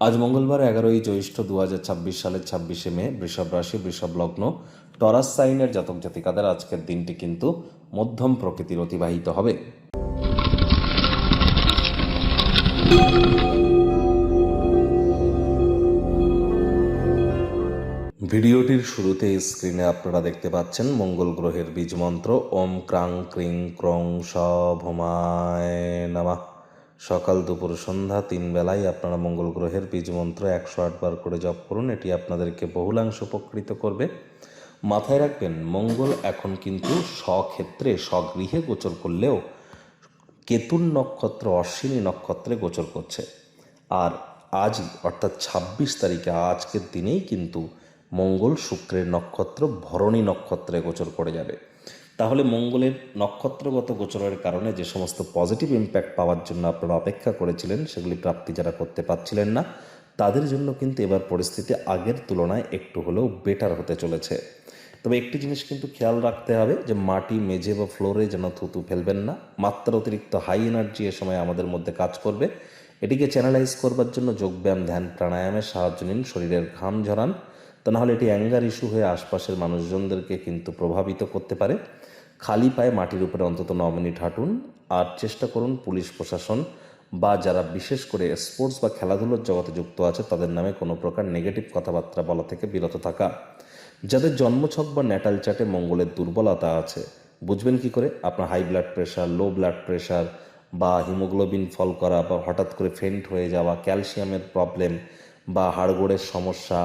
আজ মঙ্গলবার 11ই জ্যৈষ্ঠ 2026 সালের 26শে মে। বৃষভ রাশি, বৃষভ লগ্ন, টরাস সাইনের জাতক জাতিকাদের আজকের দিনটি কিন্তু মধ্যম প্রকৃতির অতিবাহিত হবে। ভিডিওটির শুরুতে স্ক্রিনে আপনারা দেখতে পাচ্ছেন মঙ্গল গ্রহের বীজ মন্ত্র ওম ক্রাং ক্রিং ক্রং শ ভোমায় নমঃ। সকাল দুপুর সন্ধ্যা 3 বেলায় আপনারা মঙ্গল গ্রহের বীজ মন্ত্র 108 বার করে জপ করুন। এটি আপনাদেরকে বহুলাংশ উপকৃত করবে। মাথায় রাখবেন, মঙ্গল এখন কিন্তু স্বক্ষেত্রে স্বগৃহে গোচর করলেও কেতুর নক্ষত্র অশ্বিনী নক্ষত্রে গোচর করছে। আর আজই অর্থাৎ 26 তারিখে আজকের দিনেই কিন্তু মঙ্গল শুক্রের নক্ষত্র ভরণী নক্ষত্রে গোচর করে যাবে। তাহলে মঙ্গলের নক্ষত্রগত গোচরের কারণে যে সমস্ত পজিটিভ ইম্প্যাক্ট পাওয়ার জন্য আপনারা অপেক্ষা করেছিলেন, সেগুলি প্রাপ্তি যারা করতে পারছিলেন না, তাদের জন্য কিন্তু এবার পরিস্থিতি আগের তুলনায় একটু হলেও বেটার হতে চলেছে। তবে একটি জিনিস কিন্তু খেয়াল রাখতে হবে যে মাটি, মেঝে বা ফ্লোরে যেন থুতু ফেলবেন না। মাত্রা অতিরিক্ত হাই এনার্জি এ সময় আমাদের মধ্যে কাজ করবে। এটিকে চ্যানেলাইজ করবার জন্য যোগব্যায়াম, ধ্যান, প্রাণায়ামের সাহায্য নিন। শরীরের ঘাম ঝরান, তা নাহলে এটি অ্যাঙ্গার ইস্যু হয়ে আশপাশের মানুষজনদেরকে কিন্তু প্রভাবিত করতে পারে। খালি পায়ে মাটির উপরে অন্তত 9 মিনিট হাঁটুন। আর চেষ্টা করুন পুলিশ প্রশাসন বা যারা বিশেষ করে স্পোর্টস বা খেলাধুলোর জগতে যুক্ত আছে তাদের নামে কোনো প্রকার নেগেটিভ কথাবার্তা বলা থেকে বিরত থাকা। যাদের জন্মছক বা ন্যাটাল চার্টে মঙ্গলের দুর্বলতা আছে, বুঝবেন কি করে? আপনার high blood pressure, low blood pressure বা হিমোগ্লোবিন ফল করা বা হঠাৎ করে ফেন্ট হয়ে যাওয়া, ক্যালসিয়ামের প্রবলেম বা হাড়গোড়ের সমস্যা,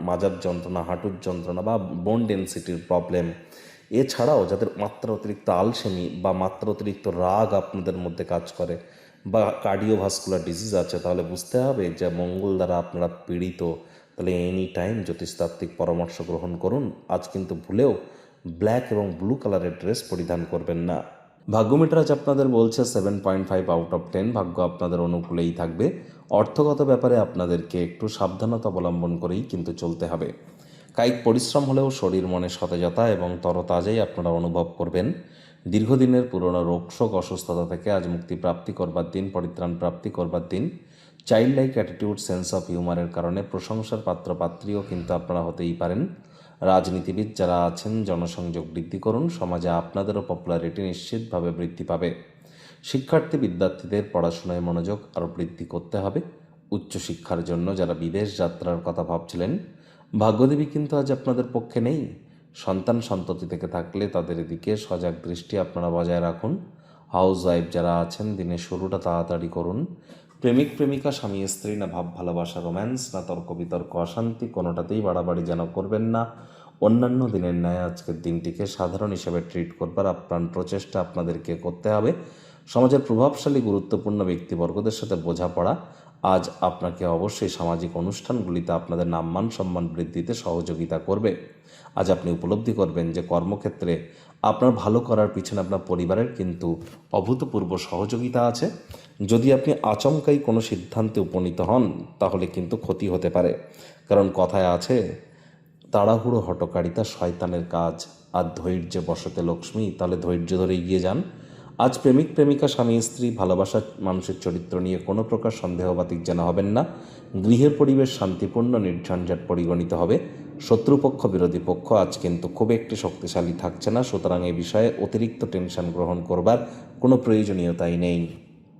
মাজার যন্ত্রণা, হাঁটুর যন্ত্রণা বা বোন ডেন্সিটির প্রবলেম, এছাড়াও যাদের মাত্রা অতিরিক্ত আলসেমি বা মাত্রা অতিরিক্ত রাগ আপনাদের মধ্যে কাজ করে বা কার্ডিওভাস্কুলার ডিজিজ আছে, তাহলে বুঝতে হবে যে মঙ্গল দ্বারা আপনারা পীড়িত। তাহলে এনি টাইম জ্যোতিষতাত্ত্বিক পরামর্শ গ্রহণ করুন। আজ কিন্তু ভুলেও ব্ল্যাক এবং ব্লু কালারের ড্রেস পরিধান করবেন না। ভাগ্যমিটার আজ আপনাদের বলছে 7.5 আউট অফ 10। ভাগ্য আপনাদের অনুকূলেই থাকবে। অর্থগত ব্যাপারে আপনাদেরকে একটু সাবধানতা অবলম্বন করেই কিন্তু চলতে হবে। কায়িক পরিশ্রম হলেও শরীর মনে সতেজতা এবং তরতাজাই আপনারা অনুভব করবেন। দীর্ঘদিনের পুরনো রোগশোক, অসুস্থতা থেকে আজ মুক্তি প্রাপ্তি করবার দিন, পরিত্রাণ প্রাপ্তি করবার দিন। Child like attitude, sense of হিউমারের কারণে প্রশংসার পাত্রপাত্রীও কিন্তু আপনারা হতেই পারেন। রাজনীতিবিদ যারা আছেন, জনসংযোগ বৃদ্ধি করুন। সমাজে আপনাদেরও পপুলারিটি নিশ্চিতভাবে বৃদ্ধি পাবে। শিক্ষার্থী বিদ্যার্থীদের পড়াশোনায় মনোযোগ আরও বৃদ্ধি করতে হবে। উচ্চশিক্ষার জন্য যারা বিদেশ যাত্রার কথা ভাবছিলেন, ভাগ্যদেবী কিন্তু আজ আপনাদের পক্ষে নেই। সন্তান সন্ততি থেকে থাকলে তাদের দিকে সজাগ দৃষ্টি আপনারা বজায় রাখুন। হাউস ওয়াইফ যারা আছেন, দিনের শুরুটা তাড়াতাড়ি করুন। প্রেমিক প্রেমিকা, স্বামী স্ত্রী, না ভাব ভালোবাসা, রোম্যান্স, না তর্ক বিতর্ক, অশান্তি, কোনোটাতেই বাড়াবাড়ি যেন করবেন না। অন্যান্য দিনের ন্যায় আজকের দিনটিকে সাধারণ হিসেবে ট্রিট করবার আপ্রাণ প্রচেষ্টা আপনাদেরকে করতে হবে। সমাজের প্রভাবশালী গুরুত্বপূর্ণ ব্যক্তিবর্গদের সাথে বোঝাপড়া আজ আপনাকে অবশ্যই সামাজিক অনুষ্ঠানগুলিতে আপনাদের নাম্মান সম্মান বৃদ্ধিতে সহযোগিতা করবে। আজ আপনি উপলব্ধি করবেন যে কর্মক্ষেত্রে আপনার ভালো করার পিছনে আপনার পরিবারের কিন্তু অভূতপূর্ব সহযোগিতা আছে। যদি আপনি আচমকাই কোনো সিদ্ধান্তে উপনীত হন, তাহলে কিন্তু ক্ষতি হতে পারে। কারণ কথায় আছে, তাড়াহুড়ো হটকারিতা শয়তানের কাজ, আর ধৈর্যে বসতে লক্ষ্মী। তাহলে ধৈর্য ধরে এগিয়ে যান। আজ প্রেমিক প্রেমিকা, স্বামী স্ত্রী, ভালোবাসার মানুষের চরিত্র নিয়ে কোনো প্রকার সন্দেহবাতিক যেন হবেন না। গৃহের পরিবেশ শান্তিপূর্ণ, নির্ঝঞ্ঝাট পরিগণিত হবে। শত্রুপক্ষ, বিরোধী পক্ষ আজ কিন্তু খুব একটি শক্তিশালী থাকছে না। সুতরাং এই বিষয়ে অতিরিক্ত টেনশন গ্রহণ করবার কোনো প্রয়োজনীয়তাই নেই।